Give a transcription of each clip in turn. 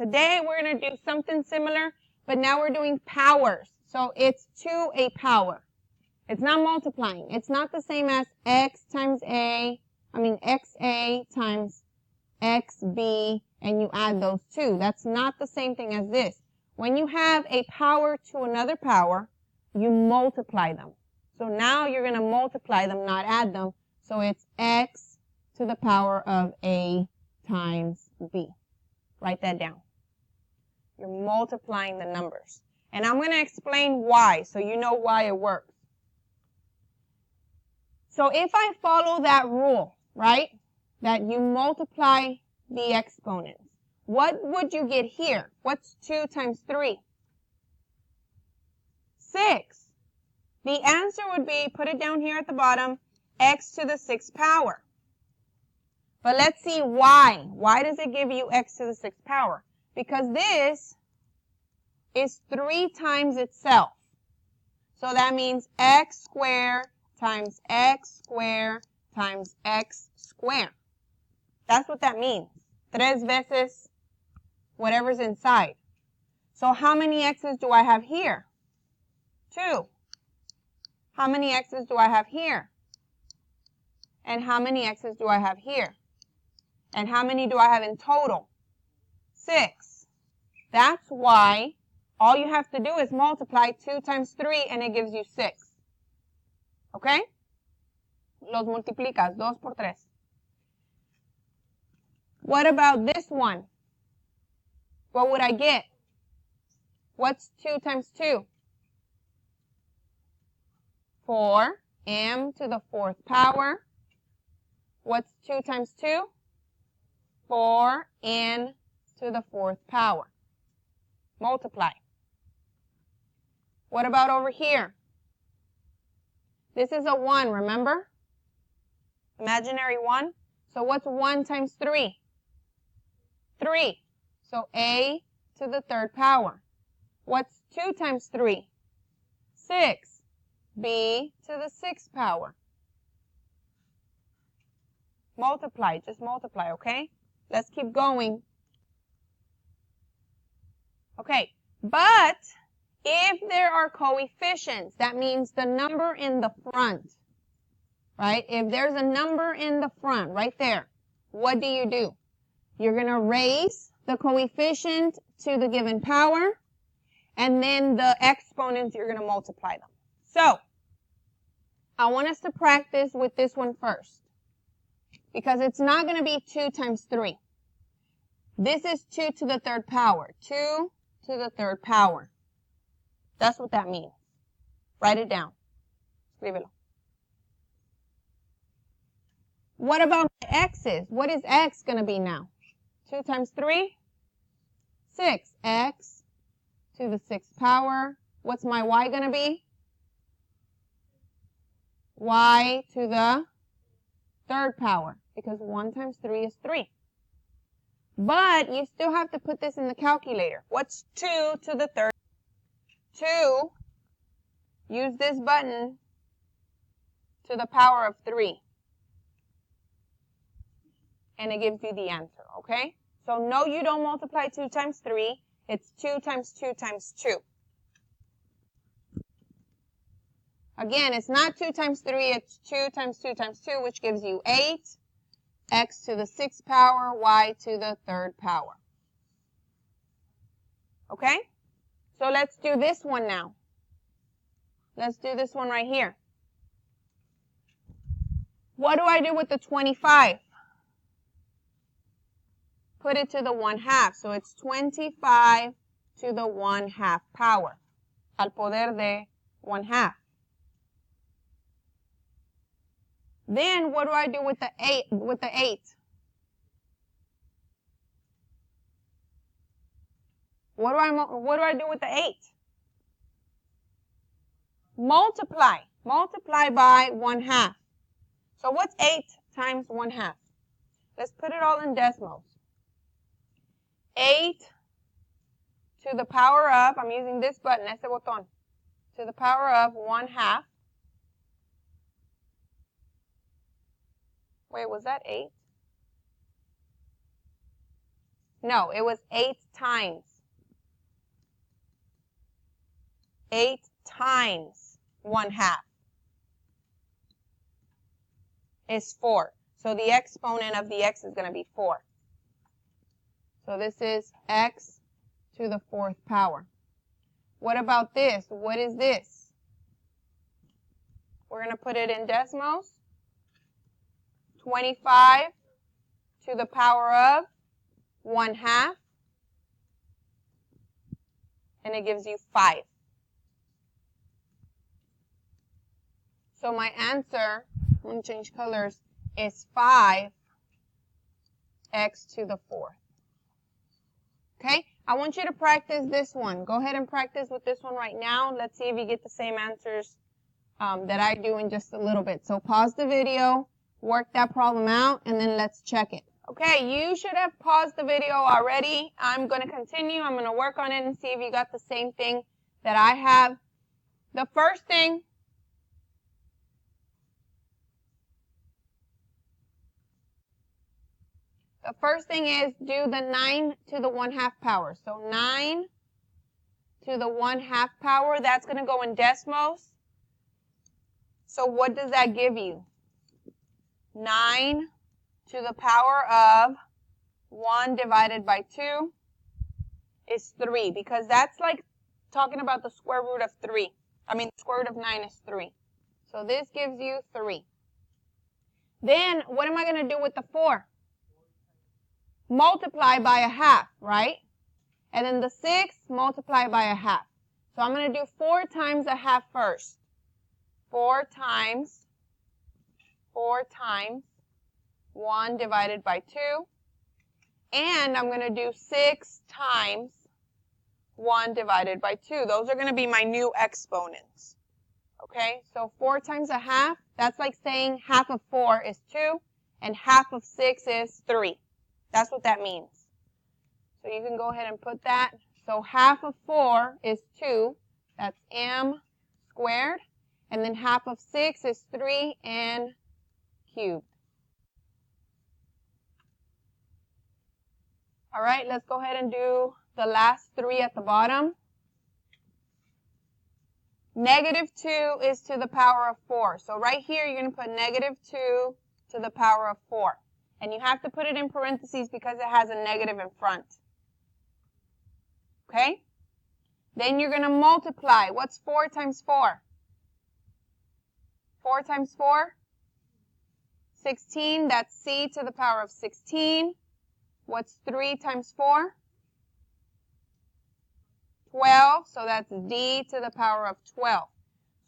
Today we're going to do something similar, but now we're doing powers. So it's to a power. It's not multiplying. It's not the same as x times a, xa times xb, and you add those two. That's not the same thing as this. When you have a power to another power, you multiply them. So now you're going to multiply them, not add them. So it's x to the power of a times b. Write that down. You're multiplying the numbers. And I'm going to explain why, so you know why it works. So if I follow that rule, right, that you multiply the exponents, what would you get here? What's 2 times 3? 6. The answer would be, put it down here at the bottom, x to the 6th power. But let's see why. Why does it give you x to the 6th power? Because this is 3 times itself. So that means x squared times x squared times x squared. That's what that means. 3 veces whatever's inside. So how many x's do I have here? 2. How many x's do I have here? And how many x's do I have here? And how many do I have in total? 6. That's why all you have to do is multiply 2 times 3 and it gives you 6. Okay? Los multiplicas, 2 por 3. What about this one? What would I get? What's 2 times 2? 4, m to the 4th power. What's 2 times 2? 4n to the 4th power. Multiply. What about over here? This is a 1, remember? Imaginary 1. So what's 1 times 3? 3. So a to the 3rd power. What's 2 times 3? 6. b to the 6th power. Multiply, just multiply, okay? Let's keep going. Okay, but if there are coefficients, that means the number in the front, right? If there's a number in the front, right there, what do? You're going to raise the coefficient to the given power, and then the exponents, you're going to multiply them. So, I want us to practice with this one first, because it's not going to be 2 times 3. This is 2 to the 3rd power. 2 to the 3rd power. That's what that means. Write it down. Escríbelo. What about the x's? What is x going to be now? 2 times 3? 6. X to the 6th power. What's my y going to be? Y to the 3rd power. Because 1 times 3 is 3. But you still have to put this in the calculator. What's 2 to the 3rd? 2, use this button, to the power of 3. And it gives you the answer, okay? So no, you don't multiply 2 times 3. It's 2 times 2 times 2. Again, it's not 2 times 3, it's 2 times 2 times 2, which gives you 8. X to the 6th power, y to the 3rd power. Okay? So let's do this one now. Let's do this one right here. What do I do with the 25? Put it to the 1/2. So it's 25 to the 1/2 power. Al poder de 1/2. Then what do I do with the 8? What do I do with the 8? Multiply. Multiply by 1/2. So what's 8 times 1/2? Let's put it all in decimals. 8 to the power of, I'm using this button, ese botón, to the power of 1/2. Wait, was that 8? No, it was 8 times. 8 times 1/2 is 4. So the exponent of the x is going to be 4. So this is x to the 4th power. What about this? What is this? We're going to put it in decimals. 25 to the power of 1/2. And it gives you 5. So my answer, I'm going to change colors, is 5x to the 4th. Okay? I want you to practice this one. Go ahead and practice with this one right now. Let's see if you get the same answers that I do in just a little bit. So pause the video, work that problem out, and then let's check it. Okay, you should have paused the video already. I'm going to continue. I'm going to work on it and see if you got the same thing that I have. The first thing is do the 9 to the 1/2 power. So 9 to the 1/2 power, that's going to go in decimals. So what does that give you? 9 to the power of 1 divided by 2 is 3, because that's like talking about the square root of 3. The square root of 9 is 3. So this gives you 3. Then what am I going to do with the 4? Multiply by 1/2, right? And then the 6, multiply by 1/2. So I'm going to do 4 times 1/2 first. 4 times 1 divided by 2. And I'm going to do 6 times 1 divided by 2. Those are going to be my new exponents. Okay, so 4 times 1/2, that's like saying half of 4 is 2, and half of 6 is 3. That's what that means. So you can go ahead and put that. So half of 4 is 2. That's m squared. And then half of 6 is 3n cubed. All right, let's go ahead and do the last 3 at the bottom. -2 is to the power of 4. So right here, you're going to put -2 to the power of 4. And you have to put it in parentheses because it has a negative in front. Okay? Then you're going to multiply. What's 4 times 4? 4 times 4? 16. That's c to the power of 16. What's 3 times 4? 12. So that's d to the power of 12.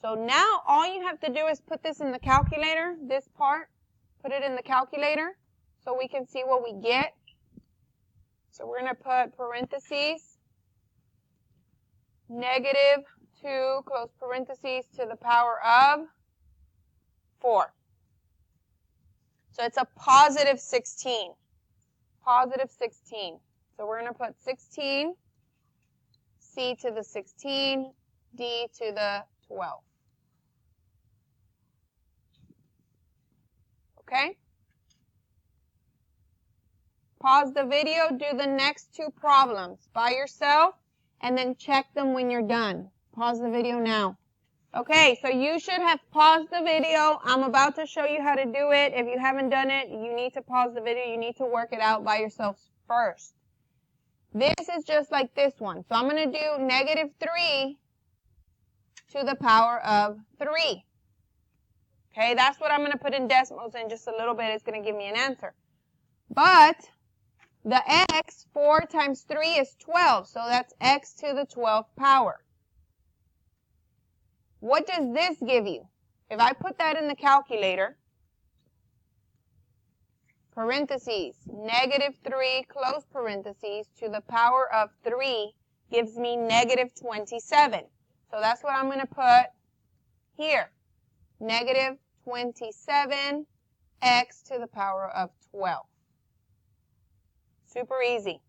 So now all you have to do is put this in the calculator, this part. Put it in the calculator so we can see what we get. So we're going to put parentheses, -2, close parentheses, to the power of 4. So it's a positive 16. Positive 16. So we're going to put 16, c to the 16, d to the 12. Okay? Pause the video, do the next 2 problems by yourself, and then check them when you're done. Pause the video now. Okay, so you should have paused the video. I'm about to show you how to do it. If you haven't done it, you need to pause the video. You need to work it out by yourselves first. This is just like this one. So I'm going to do -3 to the power of 3. Okay, that's what I'm going to put in decimals in just a little bit. It's going to give me an answer. But the x, 4 times 3 is 12. So that's x to the 12th power. What does this give you? If I put that in the calculator, parentheses, -3, close parentheses, to the power of 3 gives me -27. So that's what I'm going to put here. -27 x to the power of 12. Super easy.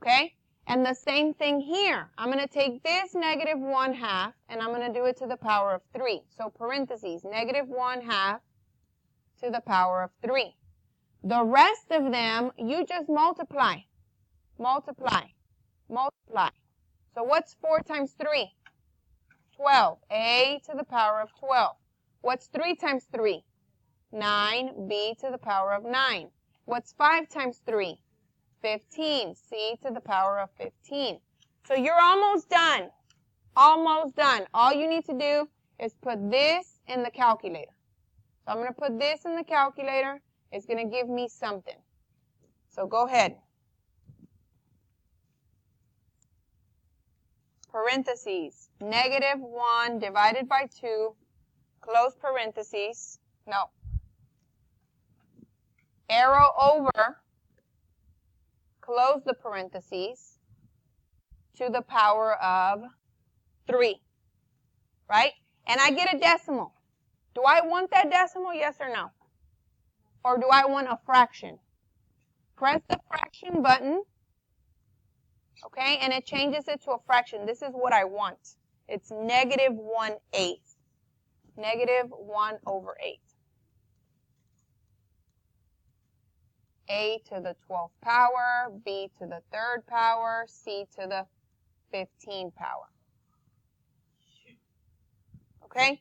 Okay? And the same thing here. I'm going to take this -1/2 and I'm going to do it to the power of 3. So parentheses, -1/2 to the power of 3. The rest of them, you just multiply. multiply, multiply. So what's 4 times 3? 12. A to the power of 12. What's 3 times 3? 9. B to the power of 9. What's 5 times 3? 15. C to the power of 15. So you're almost done. Almost done. All you need to do is put this in the calculator. So I'm going to put this in the calculator. It's going to give me something. So go ahead. Parentheses. -1 divided by 2. Close parentheses. No. Arrow over. Close the parentheses. To the power of 3. Right? And I get a decimal. Do I want that decimal? Yes or no? Or do I want a fraction? Press the fraction button. Okay, and it changes it to a fraction. This is what I want. It's -1/8. -1/8. A to the 12th power, B to the 3rd power, C to the 15th power. Okay,